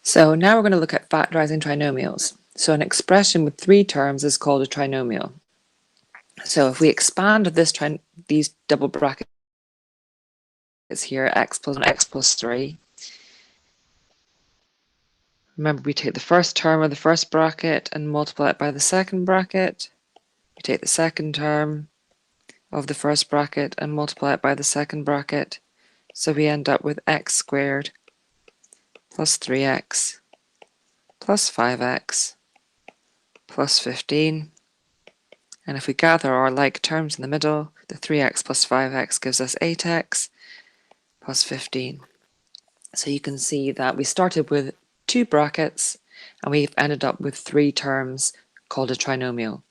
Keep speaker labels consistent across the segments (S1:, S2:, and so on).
S1: So now we're going to look at factorizing trinomials. So an expression with three terms is called a trinomial. So if we expand these double brackets here, x plus 1, x plus 3, remember we take the first term of the first bracket and multiply it by the second bracket. We take the second term of the first bracket and multiply it by the second bracket. So we end up with x squared plus 3x plus 5x plus 15. And if we gather our like terms in the middle, the 3x plus 5x gives us 8x plus 15. So you can see that we started with two brackets and we've ended up with three terms called a trinomial.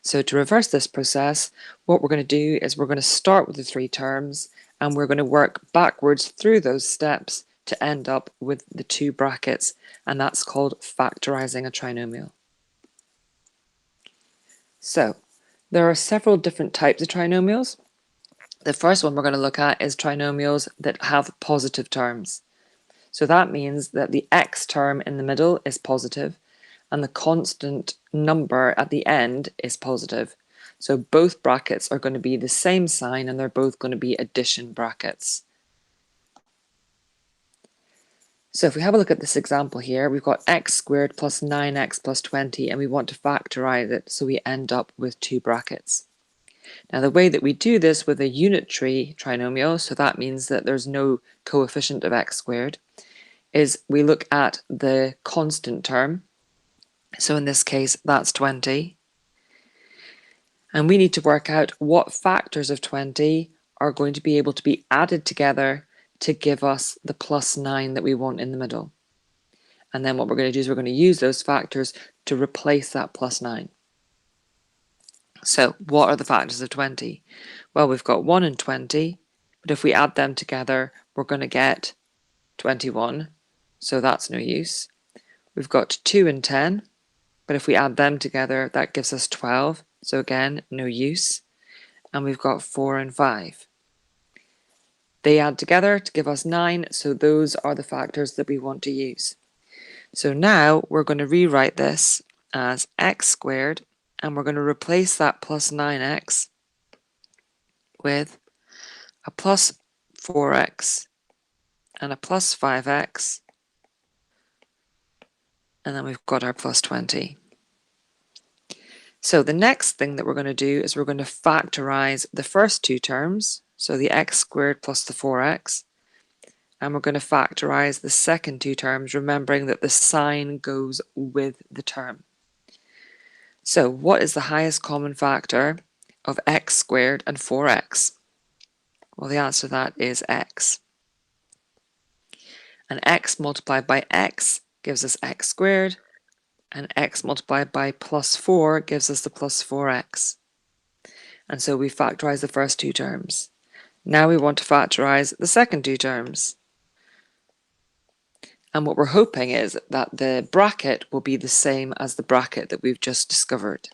S1: So to reverse this process, what we're going to do is we're going to start with the three terms and we're going to work backwards through those steps to end up with the two brackets, and that's called factorizing a trinomial. So there are several different types of trinomials. The first one we're going to look at is trinomials that have positive terms. So that means that the x term in the middle is positive and the constant number at the end is positive. So both brackets are going to be the same sign and they're both going to be addition brackets. So if we have a look at this example here, we've got x squared plus 9x plus 20 and we want to factorize it, so we end up with two brackets. Now the way that we do this with a unitary trinomial, so that means that there's no coefficient of x squared, is we look at the constant term. So in this case, that's 20. And we need to work out what factors of 20 are going to be able to be added together to give us the plus 9 that we want in the middle. And then what we're going to do is we're going to use those factors to replace that plus 9. So what are the factors of 20? Well, we've got 1 and 20, but if we add them together, we're going to get 21, so that's no use. We've got 2 and 10, but if we add them together, that gives us 12, so again, no use. And we've got 4 and 5. They add together to give us 9, so those are the factors that we want to use. So now we're going to rewrite this as x squared, and we're going to replace that plus 9x with a plus 4x and a plus 5x, and then we've got our plus 20. So the next thing that we're going to do is we're going to factorize the first two terms, so the x squared plus the 4x, and we're going to factorize the second two terms, remembering that the sign goes with the term. So what is the highest common factor of x squared and 4x? Well, the answer to that is x. And x multiplied by x gives us x squared, and x multiplied by plus 4 gives us the plus 4x. And so we factorize the first two terms. Now we want to factorize the second two terms. And what we're hoping is that the bracket will be the same as the bracket that we've just discovered.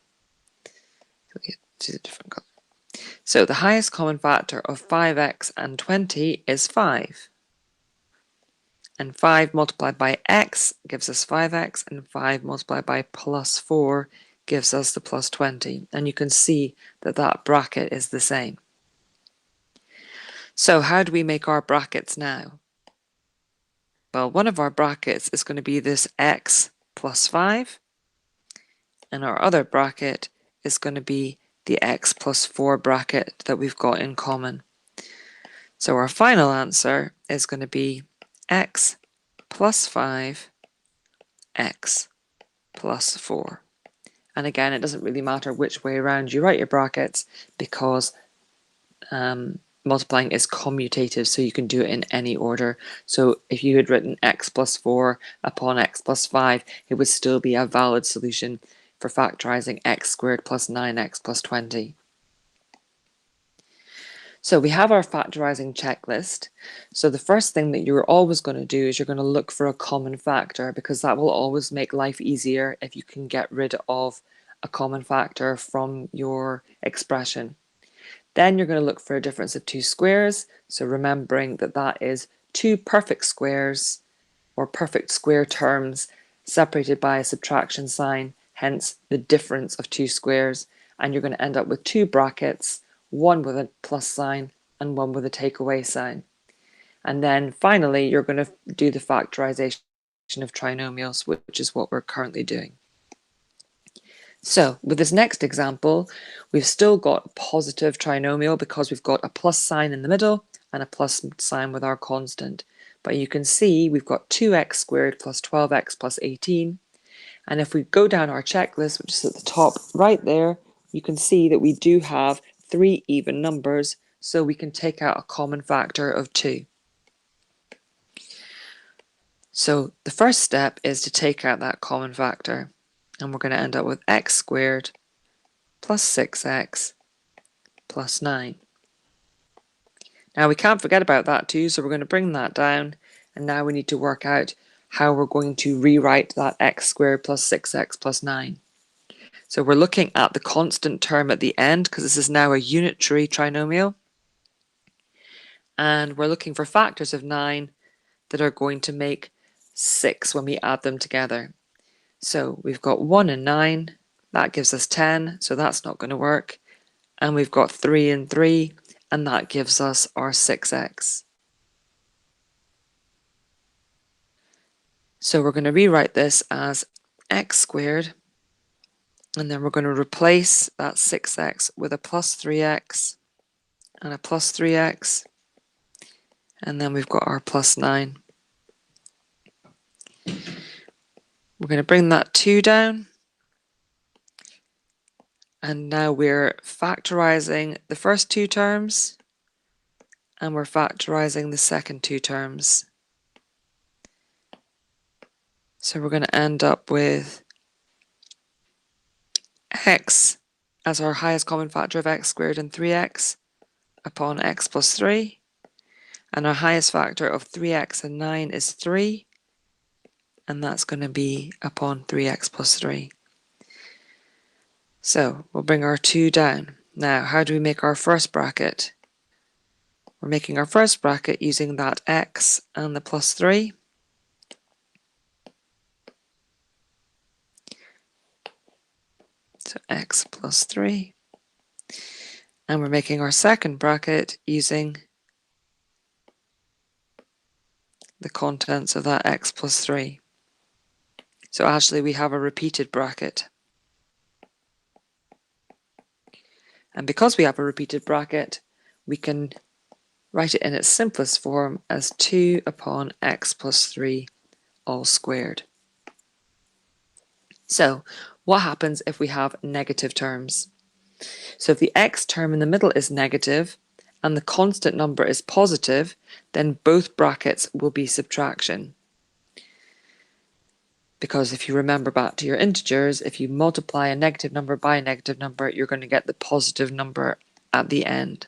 S1: So the highest common factor of 5x and 20 is 5. And 5 multiplied by x gives us 5x, and 5 multiplied by plus 4 gives us the plus 20. And you can see that that bracket is the same. So how do we make our brackets now? Well, one of our brackets is going to be this x plus 5, and our other bracket is going to be the x plus 4 bracket that we've got in common. So our final answer is going to be x plus 5, x plus 4. And again, it doesn't really matter which way around you write your brackets, because multiplying is commutative, so you can do it in any order. So if you had written x plus 4 upon x plus 5, it would still be a valid solution for factorizing x squared plus 9x plus 20. So we have our factorizing checklist. So the first thing that you're always going to do is you're going to look for a common factor, because that will always make life easier if you can get rid of a common factor from your expression. Then you're going to look for a difference of two squares, so remembering that that is two perfect squares, or perfect square terms separated by a subtraction sign, hence the difference of two squares, and you're going to end up with two brackets, one with a plus sign and one with a takeaway sign. And then finally, you're going to do the factorization of trinomials, which is what we're currently doing. So with this next example, we've still got positive trinomial because we've got a plus sign in the middle and a plus sign with our constant. But you can see we've got 2x squared plus 12x plus 18. And if we go down our checklist, which is at the top right there, you can see that we do have 3 even numbers, so we can take out a common factor of 2. So the first step is to take out that common factor, and we're going to end up with x squared plus 6x plus 9. Now we can't forget about that too, so we're going to bring that down, and now we need to work out how we're going to rewrite that x squared plus 6x plus 9. So we're looking at the constant term at the end, because this is now a unitary trinomial, and we're looking for factors of 9 that are going to make 6 when we add them together. So we've got 1 and 9, that gives us 10, so that's not going to work. And we've got 3 and 3, and that gives us our 6x. So we're going to rewrite this as x squared, and then we're going to replace that 6x with a plus 3x and a plus 3x, and then we've got our plus 9. We're going to bring that 2 down, and now we're factorizing the first two terms, and we're factorizing the second two terms. So we're going to end up with x as our highest common factor of x squared and 3x upon x plus 3, and our highest factor of 3x and 9 is 3, and that's going to be upon 3x plus 3. So we'll bring our 2 down. Now, how do we make our first bracket? We're making our first bracket using that x and the plus 3. So x plus 3. And we're making our second bracket using the contents of that x plus 3. So actually we have a repeated bracket. And because we have a repeated bracket, we can write it in its simplest form as 2 upon x plus 3 all squared. So what happens if we have negative terms? So if the x term in the middle is negative and the constant number is positive, then both brackets will be subtraction. Because if you remember back to your integers, if you multiply a negative number by a negative number, you're going to get the positive number at the end.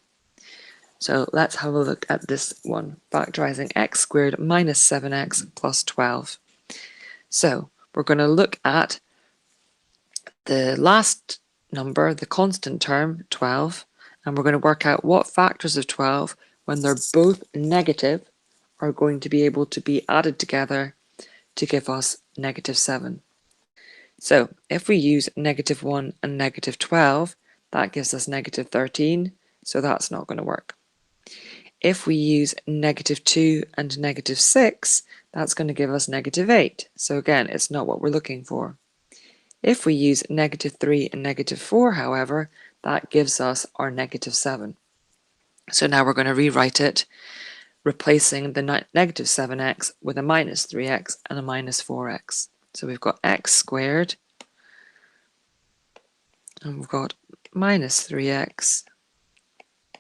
S1: So let's have a look at this one, factorizing x squared minus 7x plus 12. So we're going to look at the last number, the constant term, 12, and we're going to work out what factors of 12, when they're both negative, are going to be able to be added together to give us negative 7. So if we use negative 1 and negative 12, that gives us negative 13, so that's not going to work. If we use negative 2 and negative 6, that's going to give us negative 8, so again, it's not what we're looking for. If we use negative 3 and negative 4, however, that gives us our negative 7. So now we're going to rewrite it, replacing the negative 7x with a minus 3x and a minus 4x. So we've got x squared, and we've got minus 3x,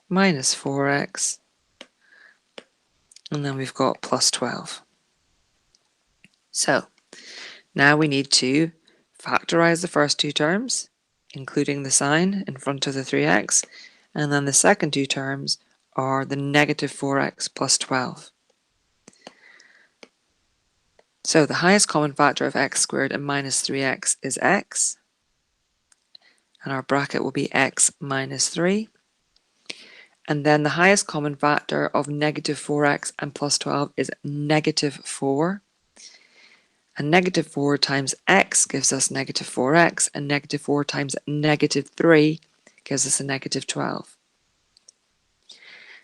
S1: minus 4x, and then we've got plus 12. So now we need to factorize the first two terms, including the sign in front of the 3x, and then the second two terms are the negative 4x plus 12. So the highest common factor of x squared and minus 3x is x, and our bracket will be x minus 3. And then the highest common factor of negative 4x and plus 12 is negative 4. And negative 4 times x gives us negative 4x, and negative 4 times negative 3 gives us a negative 12.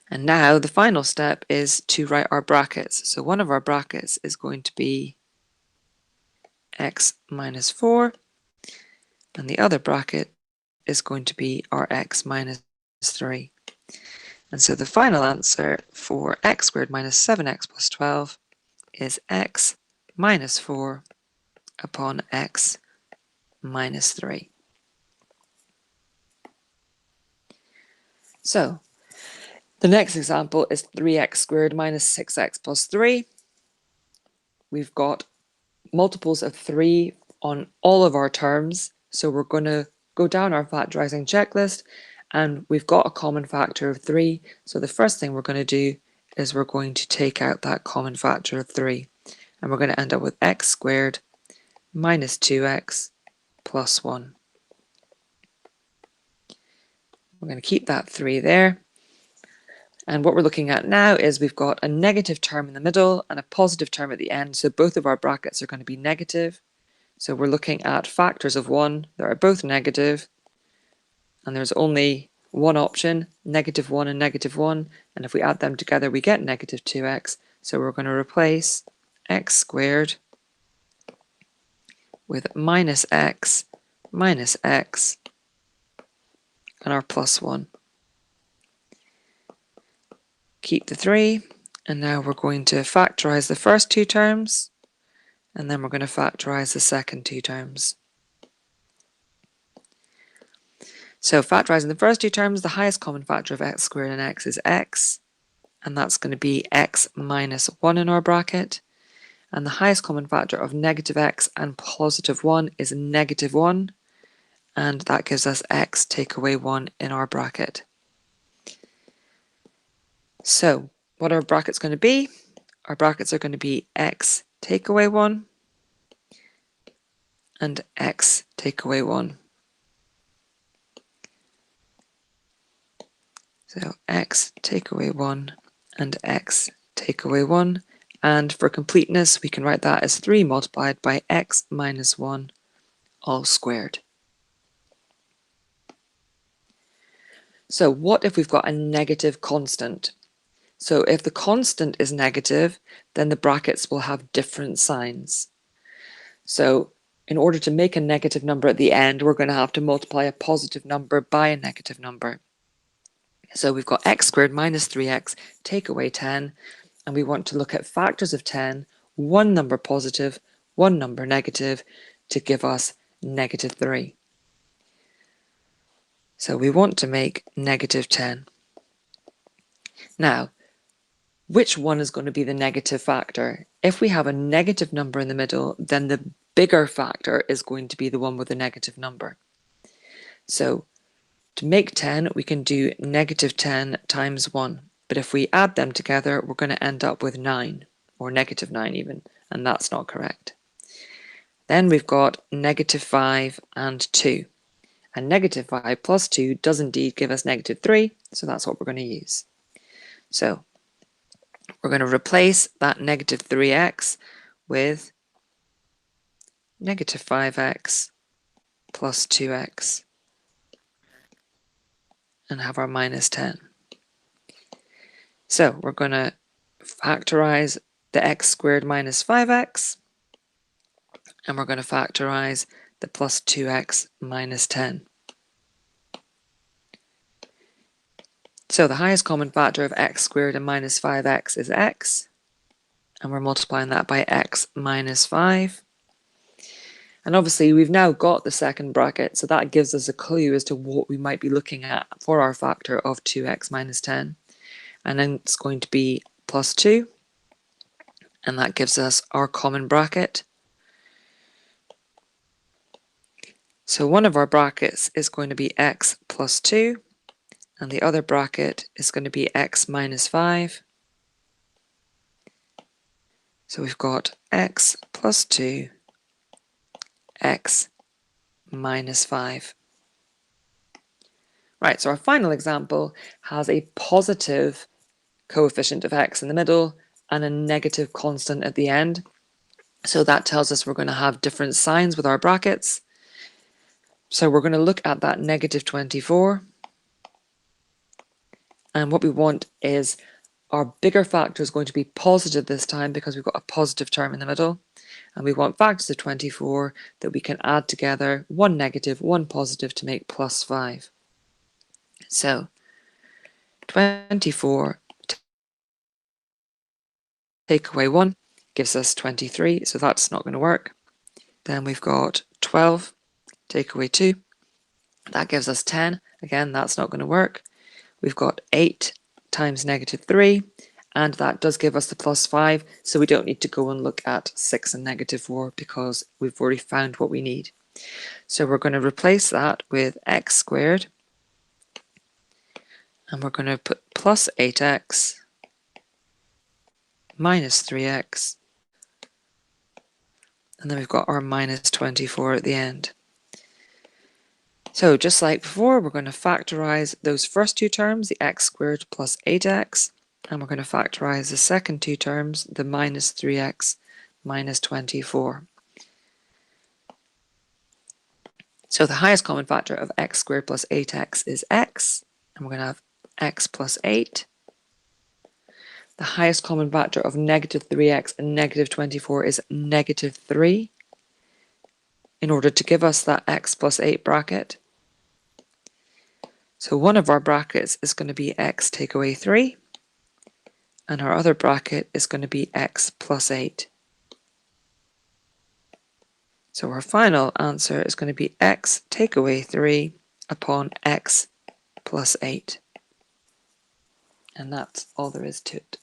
S1: And now the final step is to write our brackets. So one of our brackets is going to be x minus 4, and the other bracket is going to be our x minus 3. And so the final answer for x squared minus 7x plus 12 is x minus 4 upon x minus 3. So the next example is 3x squared minus 6x plus 3. We've got multiples of 3 on all of our terms, so we're going to go down our factorizing checklist, and we've got a common factor of 3. So the first thing we're going to do is we're going to take out that common factor of 3, and we're going to end up with x squared minus 2x plus 1. We're going to keep that 3 there. And what we're looking at now is we've got a negative term in the middle and a positive term at the end, so both of our brackets are going to be negative. So we're looking at factors of 1 that are both negative, and there's only one option, negative 1 and negative 1, and if we add them together we get negative 2x, so we're going to replace x squared with minus x and our plus 1. Keep the 3, and now we're going to factorize the first two terms, and then we're going to factorize the second two terms. So factorizing the first two terms, the highest common factor of x squared and x is x, and that's going to be x minus 1 in our bracket. And the highest common factor of negative x and positive 1 is negative 1, and that gives us x take away 1 in our bracket. So what are our brackets going to be? Our brackets are going to be x take away 1 and x take away 1. So x take away 1 and x take away 1. And for completeness, we can write that as 3 multiplied by x minus 1 all squared. So what if we've got a negative constant? So if the constant is negative, then the brackets will have different signs. So in order to make a negative number at the end, we're going to have to multiply a positive number by a negative number. So we've got x squared minus 3x, take away 10, and we want to look at factors of 10, one number positive, one number negative, to give us negative 3. So we want to make negative 10. Now, which one is going to be the negative factor? If we have a negative number in the middle, then the bigger factor is going to be the one with the negative number. So to make 10, we can do negative 10 times 1. But if we add them together, we're going to end up with 9, or negative 9 even, and that's not correct. Then we've got negative 5 and 2. And negative 5 plus 2 does indeed give us negative 3, so that's what we're going to use. So we're going to replace that negative 3x with negative 5x plus 2x and have our minus 10. So we're going to factorize the x squared minus 5x, and we're going to factorize the plus 2x minus 10. So the highest common factor of x squared and minus 5x is x, and we're multiplying that by x minus 5. And obviously we've now got the second bracket, so that gives us a clue as to what we might be looking at for our factor of 2x minus 10. And then it's going to be plus 2, and that gives us our common bracket. So one of our brackets is going to be x plus 2, and the other bracket is going to be x minus 5. So we've got x plus 2, x minus 5. Right, so our final example has a positive coefficient of x in the middle and a negative constant at the end. So that tells us we're going to have different signs with our brackets. So we're going to look at that negative 24. And what we want is our bigger factor is going to be positive this time because we've got a positive term in the middle. And we want factors of 24 that we can add together, one negative, one positive, to make plus 5. So 24 take away 1 gives us 23, so that's not going to work. Then we've got 12 take away 2, that gives us 10. Again, that's not going to work. We've got 8 times negative 3, and that does give us the plus 5, so we don't need to go and look at 6 and negative 4 because we've already found what we need. So we're going to replace that with x squared, and we're going to put plus 8x minus 3x, and then we've got our minus 24 at the end. So just like before, we're going to factorize those first two terms, the x squared plus 8x, and we're going to factorize the second two terms, the minus 3x minus 24. So the highest common factor of x squared plus 8x is x, and we're going to have x plus 8. The highest common factor of negative 3x and negative 24 is negative 3, in order to give us that x plus 8 bracket. So one of our brackets is going to be x take away 3, and our other bracket is going to be x plus 8. So our final answer is going to be x take away 3 upon x plus 8. And that's all there is to it.